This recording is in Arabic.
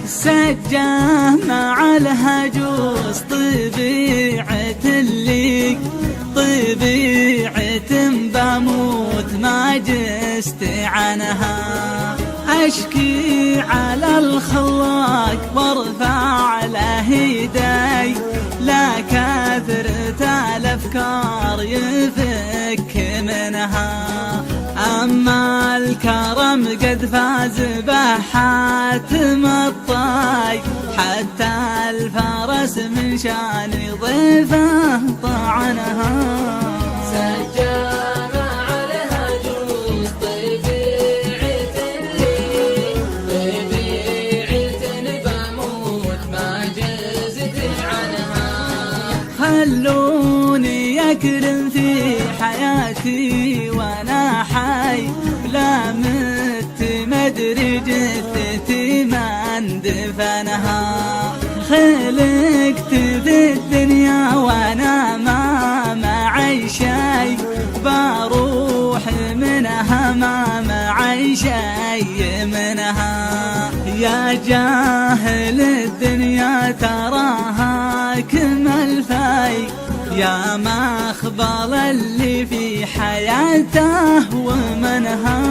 سجاه مع الهجوس طبيعة اللي طبيعة بموت ما جست عنها. أشكي على الخواق وارفع له يدي، لا كثرة الأفكار يفك منها. أما الكرم قد فاز بحاتم الطاي، حتى الفرس من شان ضيفه طعنها. سجى مع الهجوس طبيعة اللي طبيعة بموت ما جزت عنها. خلوني أكرم في حياتي وأنا حي، لا مت مدري جثتي من دفنها. خلقت ذي الدنيا وأنا ما معي شي، بروح منها ما معي شي منها. يا جاهل الدنيا تراها كمل في، يا مخبل اللي في حياته ومنها.